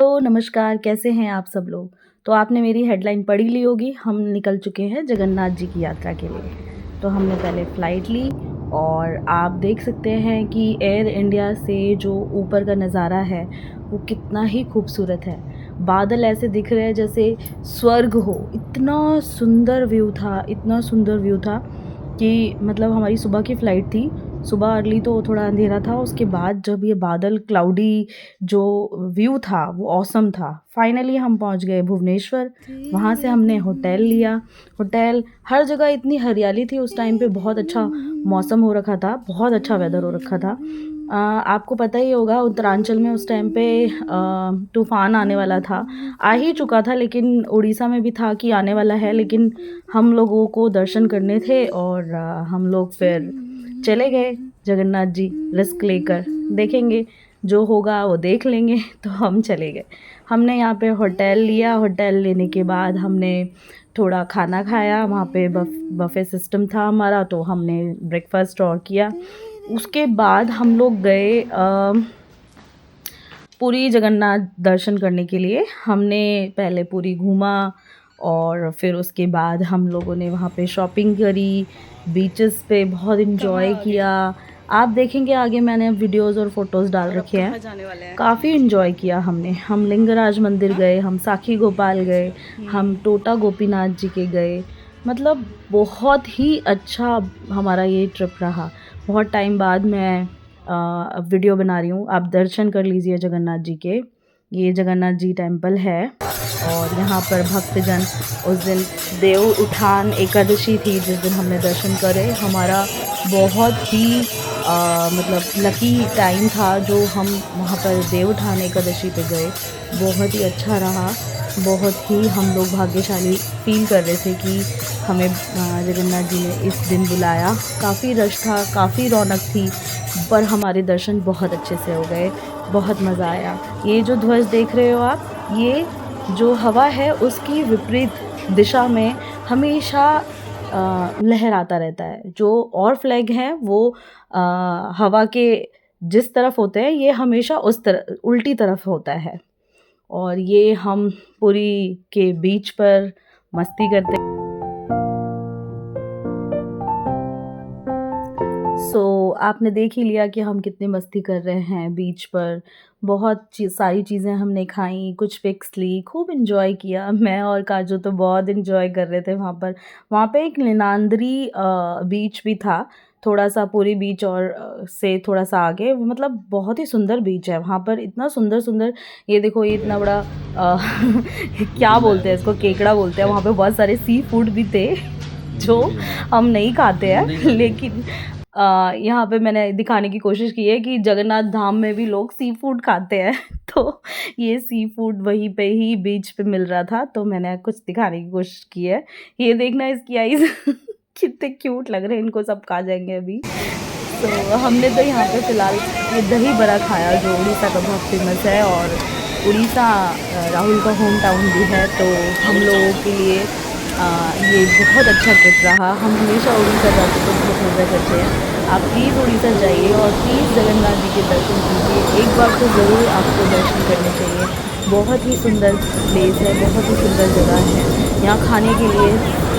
तो नमस्कार, कैसे हैं आप सब लोग? तो आपने मेरी हेडलाइन पढ़ ही ली होगी, हम निकल चुके हैं जगन्नाथ जी की यात्रा के लिए। तो हमने पहले फ़्लाइट ली और आप देख सकते हैं कि एयर इंडिया से जो ऊपर का नज़ारा है, वो कितना ही खूबसूरत है। बादल ऐसे दिख रहे हैं जैसे स्वर्ग हो, इतना सुंदर व्यू था, इतना सुंदर व्यू था कि मतलब हमारी सुबह की फ़्लाइट थी। सुबह अर्ली तो थोड़ा अंधेरा था, उसके बाद जब ये बादल क्लाउडी जो व्यू था वो ऑसम था। फाइनली हम पहुंच गए भुवनेश्वर। वहाँ से हमने होटल लिया। होटल हर जगह इतनी हरियाली थी उस टाइम पे, बहुत अच्छा मौसम हो रखा था, बहुत अच्छा वेदर हो रखा था। आपको पता ही होगा उत्तरांचल में उस टाइम पे तूफ़ान आने वाला था। आ ही चुका था, लेकिन उड़ीसा में भी था कि आने वाला है, लेकिन हम लोगों को दर्शन करने थे और हम लोग फिर चले गए जगन्नाथ जी रिस्क लेकर। देखेंगे जो होगा वो देख लेंगे। तो हम चले गए। हमने यहाँ पे होटल लिया। होटल लेने के बाद हमने थोड़ा खाना खाया। वहाँ पे बफे सिस्टम था हमारा, तो हमने ब्रेकफास्ट और किया। उसके बाद हम लोग गए पुरी जगन्नाथ दर्शन करने के लिए। हमने पहले पुरी घूमा और फिर उसके बाद हम लोगों ने वहाँ पे शॉपिंग करी, बीचेस पे बहुत एंजॉय किया। आप देखेंगे आगे, मैंने वीडियोस और फोटोज़ डाल रखे हैं। जाने वाले हैं। काफ़ी एंजॉय किया हमने। हम लिंगराज मंदिर गए, हम साखी गोपाल गए, हम टोटा गोपीनाथ जी के गए। मतलब बहुत ही अच्छा हमारा ये ट्रिप रहा। बहुत टाइम बाद मैं अब वीडियो बना रही हूँ। आप दर्शन कर लीजिए जगन्नाथ जी के। ये जगन्नाथ जी टेम्पल है और यहाँ पर भक्तजन, उस दिन देव उठान एकादशी थी जिस दिन हमने दर्शन करे। हमारा बहुत ही मतलब लकी टाइम था जो हम वहाँ पर देव उठान एकादशी पे गए। बहुत ही अच्छा रहा। बहुत ही हम लोग भाग्यशाली फील कर रहे थे कि हमें जगन्नाथ जी ने इस दिन बुलाया। काफ़ी रश था, काफ़ी रौनक थी, पर हमारे दर्शन बहुत अच्छे से हो गए। बहुत मज़ा आया। ये जो ध्वज देख रहे हो आप, ये जो हवा है उसकी विपरीत दिशा में हमेशा लहराता रहता है। जो और फ्लैग हैं वो हवा के जिस तरफ होते हैं, ये हमेशा उस तरफ उल्टी तरफ होता है। और ये हम पुरी के बीच पर मस्ती करते। आपने देख ही लिया कि हम कितनी मस्ती कर रहे हैं बीच पर। बहुत सारी चीज़ें हमने खाई, कुछ पिक्स ली, खूब एंजॉय किया। मैं और काजू तो बहुत एंजॉय कर रहे थे वहाँ पर। वहाँ पे एक नीलांद्री बीच भी था, थोड़ा सा पूरी बीच और से थोड़ा सा आगे। मतलब बहुत ही सुंदर बीच है वहाँ पर, इतना सुंदर सुंदर। ये देखो, ये इतना बड़ा क्या बोलते हैं इसको, केकड़ा बोलते हैं। वहाँ पे बहुत सारे सी फूड भी थे जो हम नहीं खाते हैं, लेकिन यहाँ पे मैंने दिखाने की कोशिश की है कि जगन्नाथ धाम में भी लोग सी फूड खाते हैं। तो ये सी फूड वहीं पे ही बीच पे मिल रहा था, तो मैंने कुछ दिखाने की कोशिश की है। ये देखना इसकी आईज कितने क्यूट लग रहे हैं, इनको सब खा जाएंगे अभी। तो हमने तो यहाँ पे फ़िलहाल ये दही बड़ा खाया जो उड़ीसा का बहुत फेमस है, और उड़ीसा राहुल का होम टाउन भी है। तो हम लोगों के लिए ये बहुत अच्छा ट्रिप रहा। हम हमेशा उड़ीसा जाते तो बहुत मज़ा करते हैं। आप प्लीज़ उड़ीसा जाइए और प्लीज़ जगन्नाथ जी के दर्शन कीजिए। एक बार तो ज़रूर आपको दर्शन करने चाहिए। बहुत ही सुंदर प्लेस है, बहुत ही सुंदर जगह है। यहाँ खाने के लिए,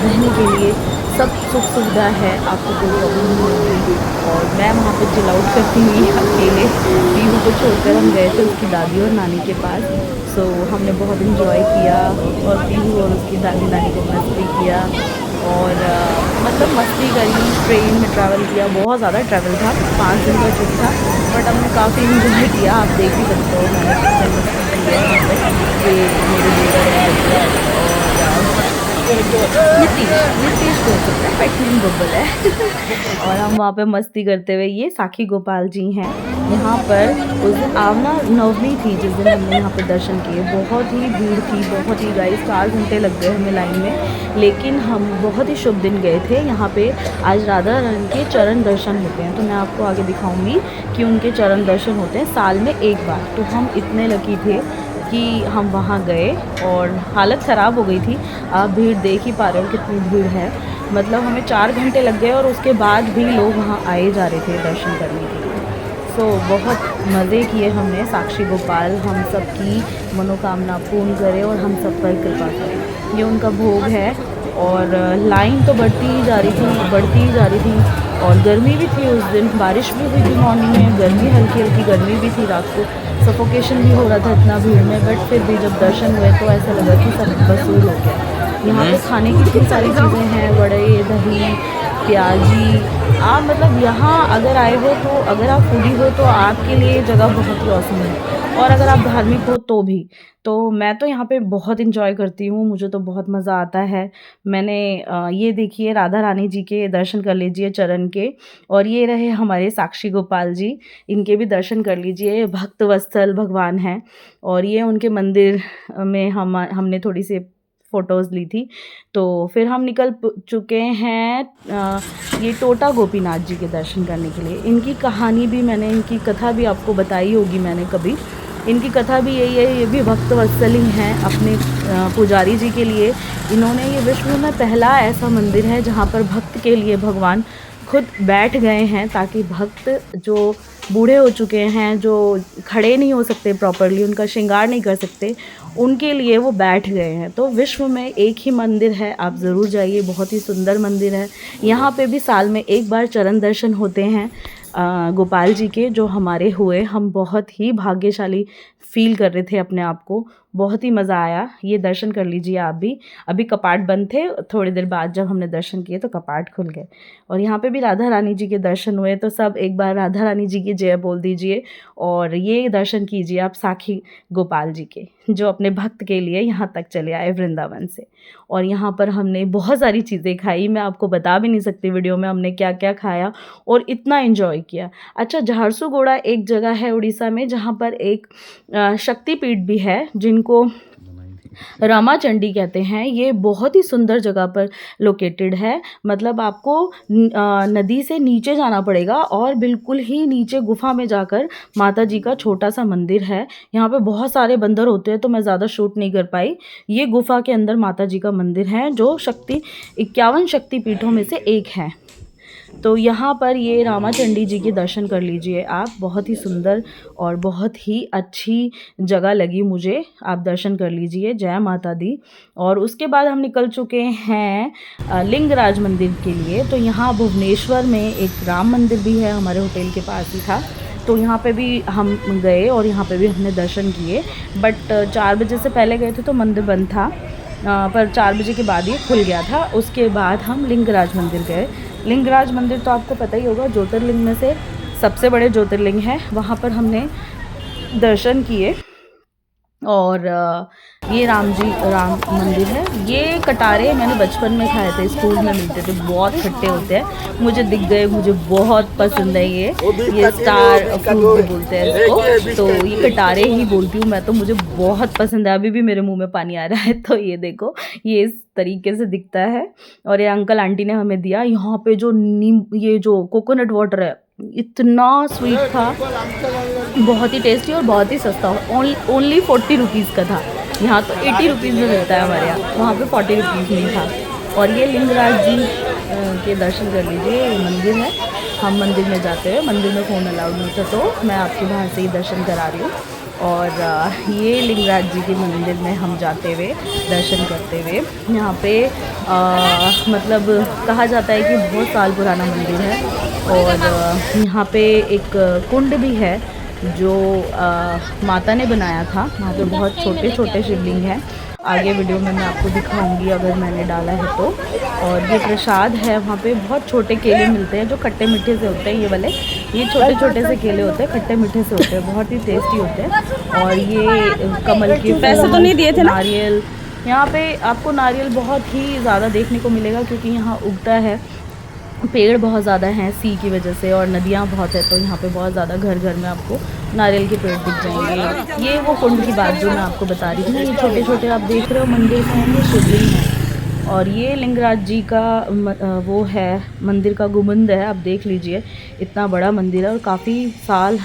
रहने के लिए सब सुख सुविधा है, आपको कोई प्रॉब्लम नहीं होगी। और मैं वहाँ पे चिल आउट करती हुई अकेले पीहू को छोड़कर हम गए थे उसकी दादी और नानी के पास। हमने बहुत इन्जॉय किया और पीहू और उसकी दादी नानी को मस्ती किया और मतलब मस्ती करी। ट्रेन में ट्रैवल किया, बहुत ज़्यादा ट्रैवल था, 5 दिन का ट्रिप था, बट हमने काफ़ी इन्जॉय किया। आप देख ही सकते हो मैंने कितने मस्ती की है यहाँ पे। ये मेरे देवर है बच्चे, और नीतीश नीतीश बोल सकते हैं, बट नेम बब्बल है। और हम वहाँ पे मस्ती करते हुए, ये साखी गोपाल जी हैं यहाँ पर। उस दिन आवना नवमी थी जिस दिन हमने यहाँ पे दर्शन किए। बहुत ही भीड़ थी, बहुत ही गाइस, 4 घंटे लग गए हमें लाइन में, लेकिन हम बहुत ही शुभ दिन गए थे। यहाँ पे आज राधा रानी के चरण दर्शन होते हैं, तो मैं आपको आगे दिखाऊंगी कि उनके चरण दर्शन होते हैं साल में एक बार। तो हम इतने लकी थे कि हम वहाँ गए और हालत ख़राब हो गई थी। आप भीड़ देख ही पा रहे हो कितनी भीड़ है। मतलब हमें 4 घंटे लग गए और उसके बाद भी लोग वहाँ आए जा रहे थे दर्शन करने के लिए। सो बहुत मज़े किए हमने। साक्षी गोपाल हम सबकी मनोकामना पूर्ण करे और हम सब पर कृपा करे। ये उनका भोग है और लाइन तो बढ़ती ही जा रही थी और गर्मी भी थी उस दिन, बारिश भी हुई थी मॉर्निंग में, गर्मी हल्की हल्की गर्मी भी थी, रात को सफोकेशन भी हो रहा था इतना भीड़ में, बट फिर भी जब दर्शन हुए तो ऐसा लगा कि सब वसूल हो गया। यहाँ पे खाने की इतनी सारी चीज़ें हैं, वड़े, दही, प्याजी। आप मतलब यहाँ अगर आए हो तो, अगर आप फूडी हो तो आपके लिए ये जगह बहुत ही औसम है, और अगर आप धार्मिक हो तो भी। तो मैं तो यहाँ पे बहुत इंजॉय करती हूँ, मुझे तो बहुत मज़ा आता है। मैंने ये देखिए राधा रानी जी के दर्शन कर लीजिए चरण के, और ये रहे हमारे साक्षी गोपाल जी, इनके भी दर्शन कर लीजिए। भक्त वत्सल भगवान हैं और ये उनके मंदिर में हमने थोड़ी सी फ़ोटोज़ ली थी। तो फिर हम निकल चुके हैं ये टोटा गोपीनाथ जी के दर्शन करने के लिए। इनकी कहानी भी मैंने, इनकी कथा भी आपको बताई होगी मैंने कभी। इनकी कथा भी यही है, ये भी भक्त वत्सल ही हैं अपने पुजारी जी के लिए। इन्होंने, ये विश्व में पहला ऐसा मंदिर है जहाँ पर भक्त के लिए भगवान खुद बैठ गए हैं, ताकि भक्त जो बूढ़े हो चुके हैं, जो खड़े नहीं हो सकते प्रॉपरली, उनका श्रृंगार नहीं कर सकते, उनके लिए वो बैठ गए हैं। तो विश्व में एक ही मंदिर है, आप ज़रूर जाइए, बहुत ही सुंदर मंदिर है। यहाँ पे भी साल में एक बार चरण दर्शन होते हैं गोपाल जी के, जो हमारे हुए। हम बहुत ही भाग्यशाली फील कर रहे थे अपने आप को, बहुत ही मज़ा आया। ये दर्शन कर लीजिए आप भी। अभी कपाट बंद थे, थोड़ी देर बाद जब हमने दर्शन किए तो कपाट खुल गए। और यहाँ पे भी राधा रानी जी के दर्शन हुए, तो सब एक बार राधा रानी जी की जय बोल दीजिए और ये दर्शन कीजिए आप साक्षी गोपाल जी के, जो अपने भक्त के लिए यहाँ तक चले आए वृंदावन से। और यहाँ पर हमने बहुत सारी चीज़ें खाई, मैं आपको बता भी नहीं सकती वीडियो में हमने क्या क्या खाया और इतना एंजॉय किया। अच्छा, झारसुगुड़ा एक जगह है उड़ीसा में, जहाँ पर एक शक्तिपीठ भी है जिनको रामाचंडी कहते हैं। ये बहुत ही सुंदर जगह पर लोकेटेड है, मतलब आपको नदी से नीचे जाना पड़ेगा और बिल्कुल ही नीचे गुफा में जाकर माता जी का छोटा सा मंदिर है। यहाँ पे बहुत सारे बंदर होते हैं तो मैं ज़्यादा शूट नहीं कर पाई। ये गुफा के अंदर माता जी का मंदिर है, जो 51 शक्तिपीठों में से एक है। तो यहाँ पर ये रामाचंडी जी के दर्शन कर लीजिए आप, बहुत ही सुंदर और बहुत ही अच्छी जगह लगी मुझे, आप दर्शन कर लीजिए। जय माता दी। और उसके बाद हम निकल चुके हैं लिंगराज मंदिर के लिए। तो यहाँ भुवनेश्वर में एक राम मंदिर भी है, हमारे होटल के पास ही था, तो यहाँ पे भी हम गए और यहाँ पे भी हमने दर्शन किए। बट 4 बजे से पहले गए थे तो मंदिर बंद था, पर 4 बजे के बाद ये खुल गया था। उसके बाद हम लिंगराज मंदिर गए। लिंगराज मंदिर तो आपको पता ही होगा, ज्योतिर्लिंग में से सबसे बड़े ज्योतिर्लिंग है, वहाँ पर हमने दर्शन किए। और ये राम मंदिर है। ये कटारे मैंने बचपन में खाए थे, स्कूल में मिलते थे, बहुत खट्टे होते हैं, मुझे दिख गए, मुझे बहुत पसंद है। ये स्टार फ्रूट भी बोलते हैं इसको, तो ये कटारे ही बोलती हूँ मैं तो, मुझे बहुत पसंद है। अभी भी मेरे मुंह में पानी आ रहा है। तो ये देखो, ये इस तरीके से दिखता है और ये अंकल आंटी ने हमें दिया। यहाँ पे जो ये जो कोकोनट वाटर है, इतना स्वीट था, बहुत ही टेस्टी और बहुत ही सस्ता। ओनली 40 रुपीज़ का था। यहाँ तो 80 रुपीज़ में मिलता है हमारे यहाँ, वहाँ पे 40 रुपीज़ में था। और ये लिंगराज जी के दर्शन कर लीजिए, ये मंदिर है। हम मंदिर में जाते हैं, मंदिर में फ़ोन अलाउड नहीं था, तो मैं आपके बाहर से ही दर्शन करा रही हूँ। और ये लिंगराज जी के मंदिर में हम जाते हुए, दर्शन करते हुए, यहाँ पे मतलब कहा जाता है कि बहुत साल पुराना मंदिर है। और यहाँ पे एक कुंड भी है जो माता ने बनाया था। वहाँ पे बहुत छोटे छोटे शिवलिंग हैं, आगे वीडियो में मैं आपको दिखाऊंगी अगर मैंने डाला है तो। और ये प्रसाद है, वहाँ पे बहुत छोटे केले मिलते हैं जो खट्टे मीठे से होते हैं। ये वाले, ये छोटे छोटे से केले होते हैं, खट्टे मीठे से होते हैं, बहुत ही टेस्टी होते हैं। और ये कमल के पैसे तो नहीं दिए थे ना? नारियल, यहाँ पे आपको नारियल बहुत ही ज़्यादा देखने को मिलेगा, क्योंकि यहाँ उगता है, पेड़ बहुत ज़्यादा हैं सी की वजह से, और नदियाँ बहुत है, तो यहाँ पे बहुत ज़्यादा घर घर में आपको नारियल के पेड़ दिख जाएंगे। ये वो कुंड की बात जो मैं आपको बता रही थी ना, ये छोटे छोटे आप देख रहे हो मंदिर में हैं, ये शिवलिंग है। और ये लिंगराज जी का वो है, मंदिर का गुंबद है, आप देख लीजिए, इतना बड़ा मंदिर है और काफ़ी साल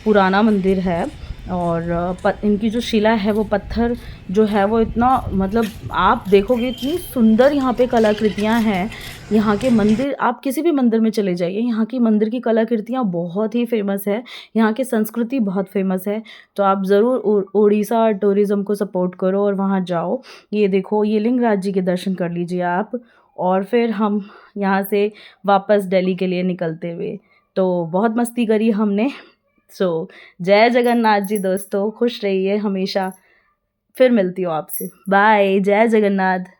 पुराना मंदिर है। और इनकी जो शिला है वो पत्थर जो है वो इतना मतलब आप देखोगे इतनी सुंदर यहाँ पे कलाकृतियाँ हैं। यहाँ के मंदिर आप किसी भी मंदिर में चले जाइए, यहाँ की मंदिर की कलाकृतियाँ बहुत ही फ़ेमस है, यहाँ की संस्कृति बहुत फ़ेमस है। तो आप ज़रूर उड़ीसा टूरिज़्म को सपोर्ट करो और वहाँ जाओ। ये देखो ये लिंगराज जी के दर्शन कर लीजिए आप और फिर हम यहाँ से वापस दिल्ली के लिए निकलते हुए। तो बहुत मस्ती करी हमने। सो जय जगन्नाथ जी दोस्तों, खुश रहिए हमेशा। फिर मिलती हूँ आपसे। बाय, जय जगन्नाथ।